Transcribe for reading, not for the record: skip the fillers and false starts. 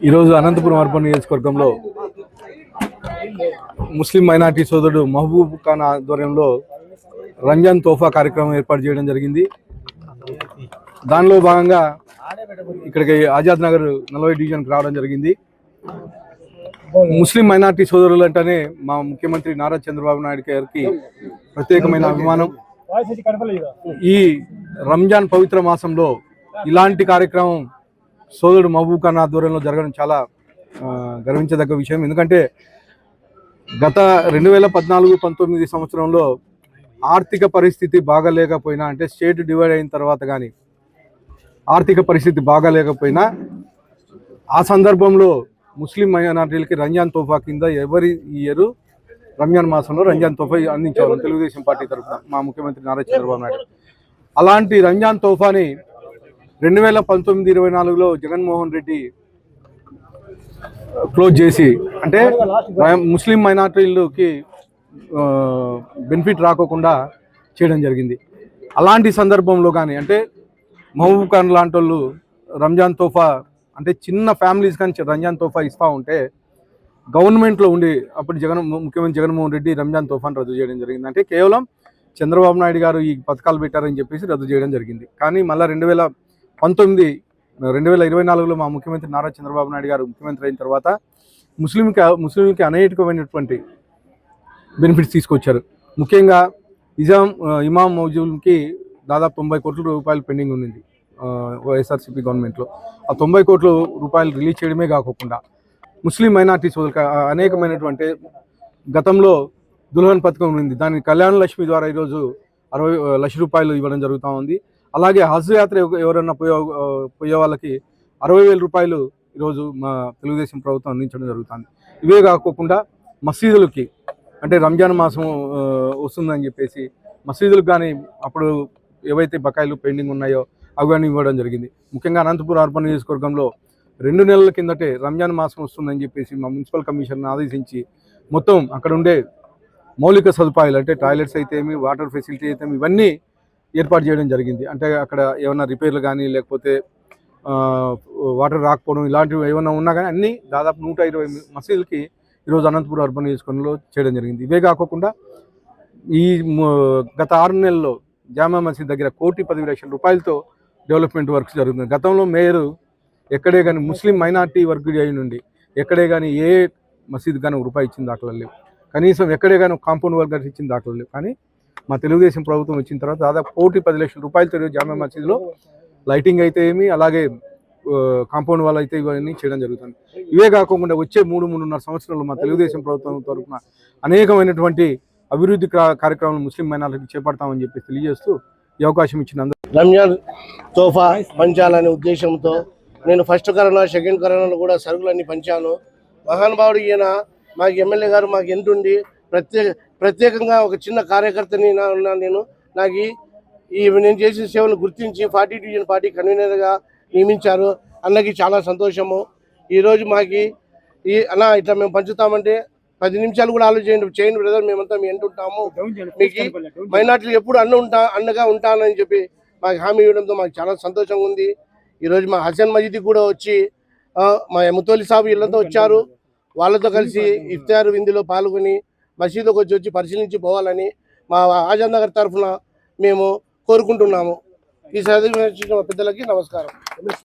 ఈరోజు అనంతపురం అర్బన్ నియోజకవర్గంలో ముస్లిం మైనార్టీ సోదరుడు మహబూబ్ ఖాన్ ఆధ్వర్యంలో రంజాన్ తోఫా కార్యక్రమం ఏర్పాటు చేయడం జరిగింది. దానిలో భాగంగా ఇక్కడికి ఆజాద్ నగర్ 40 డివిజన్కి రావడం జరిగింది. ముస్లిం మైనార్టీ సోదరులు అంటేనే మా ముఖ్యమంత్రి నారా చంద్రబాబు నాయుడు గారికి ప్రత్యేకమైన అభిమానం. ఈ రంజాన్ పవిత్ర మాసంలో ఇలాంటి కార్యక్రమం సోదరుడు మహబూబ్ ఖాన్ ఆధ్వర్యంలో జరగడం చాలా గర్వించదగ్గ విషయం. ఎందుకంటే గత 2014-19 సంవత్సరంలో ఆర్థిక పరిస్థితి బాగాలేకపోయినా, అంటే స్టేట్ డివైడ్ అయిన తర్వాత కానీ ఆర్థిక పరిస్థితి బాగాలేకపోయినా ఆ సందర్భంలో ముస్లిం మైనార్టీలకి రంజాన్ తోఫా కింద ఎవరి ఇయర్ రంజాన్ మాసంలో రంజాన్ తోఫా అందించారు తెలుగుదేశం పార్టీ తరఫున మా ముఖ్యమంత్రి నారా చంద్రబాబు నాయుడు. అలాంటి రంజాన్ తోఫాని 2019-24లో జగన్మోహన్ రెడ్డి క్లోజ్ చేసి, అంటే ముస్లిం మైనార్టీలకి బెనిఫిట్ రాకోకుండా చేయడం జరిగింది. అలాంటి సందర్భంలో కానీ, అంటే మహబూబ్ ఖాన్ లాంటి వాళ్ళు రంజాన్ తోఫా, అంటే చిన్న ఫ్యామిలీస్ కానీ రంజాన్ తోఫా ఇస్తూ ఉంటే గవర్నమెంట్లో ఉండి అప్పుడు ముఖ్యమంత్రి జగన్మోహన్ రెడ్డి రంజాన్ తోఫాను రద్దు చేయడం జరిగింది. అంటే కేవలం చంద్రబాబు నాయుడు గారు ఈ పథకాలు పెట్టారని చెప్పేసి రద్దు చేయడం జరిగింది. కానీ మళ్ళీ 2024లో మా ముఖ్యమంత్రి నారా చంద్రబాబు నాయుడు గారు ముఖ్యమంత్రి అయిన తర్వాత ముస్లింకి అనేకమైనటువంటి బెనిఫిట్స్ తీసుకొచ్చారు. ముఖ్యంగా ఇమాం మౌజూద్కి దాదాపు 90 కోట్ల రూపాయలు పెండింగ్ ఉంది వైఎస్ఆర్సీపీ గవర్నమెంట్లో. ఆ 90 కోట్ల రూపాయలు రిలీజ్ చేయడమే కాకుండా ముస్లిం మైనార్టీ సోదరులకు అనేకమైనటువంటి గతంలో దుల్హన్ పథకం ఉంది, దాని కళ్యాణ లక్ష్మి ద్వారా ఈరోజు 60 లక్షల రూపాయలు ఇవ్వడం జరుగుతూ ఉంది. అలాగే హజ్ యాత్ర ఎవరన్నా పోయే వాళ్ళకి 60,000 రూపాయలు ఈరోజు మా తెలుగుదేశం ప్రభుత్వం అందించడం జరుగుతుంది. ఇవే కాకుండా మసీదులకి, అంటే రంజాన్ మాసం వస్తుందని చెప్పేసి మసీదులకు కానీ అప్పుడు ఏవైతే బకాయిలు పెండింగ్ ఉన్నాయో అవి కానీ ఇవ్వడం జరిగింది. ముఖ్యంగా అనంతపురం అర్బన్ నియోజకవర్గంలో 2 నెలల కిందటే రంజాన్ మాసం వస్తుందని చెప్పేసి మా మున్సిపల్ కమిషనర్ని ఆదేశించి మొత్తం అక్కడ ఉండే మౌలిక సదుపాయాలు, అంటే టాయిలెట్స్ అయితే ఏమి, వాటర్ ఫెసిలిటీ అయితే ఇవన్నీ ఏర్పాటు చేయడం జరిగింది. అంటే అక్కడ ఏమైనా రిపేర్లు కానీ, లేకపోతే వాటర్ రాకపోవడం ఇలాంటివి ఏమైనా ఉన్నా కానీ అన్నీ దాదాపు 120 మసీదులకి ఈరోజు అనంతపురం అర్బన్ నియోజకవర్గంలో చేయడం జరిగింది. ఇవే కాకుండా ఈ గత 6 నెలల్లో జామా మసీద్ దగ్గర 1,10,00,000 రూపాయలతో డెవలప్మెంట్ వర్క్స్ జరుగుతుంది. గతంలో మేయర్ ఎక్కడే కానీ ముస్లిం మైనార్టీ వర్క్ అయి నుండి ఎక్కడే కానీ ఏ మసీద్ కానీ రూపాయి ఇచ్చిన దాఖలు లేవు. కనీసం ఎక్కడే కానీ కాంపౌండ్ వర్క్ ఇచ్చిన దాఖలు లేవు. కానీ మా తెలుగుదేశం ప్రభుత్వం వచ్చిన తర్వాత దాదాపు 1,10,00,000 రూపాయలతో జామా మసీదులో లైటింగ్ అయితే ఏమి, అలాగే కాంపౌండ్ వాళ్ళు అయితే ఇవన్నీ చేయడం జరుగుతుంది. ఇవే కాకుండా వచ్చే 3-3.5 సంవత్సరాలు మా తెలుగుదేశం ప్రభుత్వం తరఫున అనేకమైనటువంటి అభివృద్ధి కార్యక్రమాలు ముస్లిం మైనార్టీకి చేపడతామని చెప్పి తెలియజేస్తూ ఈ అవకాశం ఇచ్చినందుకు. రంజాన్ తోఫా పంచాలనే ఉద్దేశంతో నేను ఫస్ట్ కరోనా, సెకండ్ కరోనాలో కూడా సరుకులన్నీ పంచాను. మహానుభావుడు ఈయన మాకు ఎమ్మెల్యే గారు మాకు ఎంతుండి ప్రత్యేకంగా ఒక చిన్న కార్యకర్తని నేను నాకు నేను చేసిన సేవలు గుర్తించి 40 డివిజన్ పార్టీ కన్వీనర్గా నియమించారు. అన్నకి చాలా సంతోషము. ఈరోజు మాకు అన్న ఇట్లా మేము పంచుతామంటే 10 నిమిషాలు కూడా చేయండి బ్రదర్, మేమంతా మీ ఎంటుంటాము, మీకు మైనార్టీలు ఎప్పుడు అండగా ఉంటానని చెప్పి మాకు హామీ ఇవ్వడంతో మాకు చాలా సంతోషంగా ఉంది. ఈరోజు మా హసన్ మజీద్కి కూడా వచ్చి మా ముతోలి సాబు ఇళ్ళతో వచ్చారు. వాళ్ళతో కలిసి ఇఫ్తార్ విందులో పాల్గొని మసీదుకు వచ్చి పరిశీలించి పోవాలని మా ఆజాద్ నగర్ తరఫున మేము కోరుకుంటున్నాము. ఈ చదివిన పెద్దలకి నమస్కారం.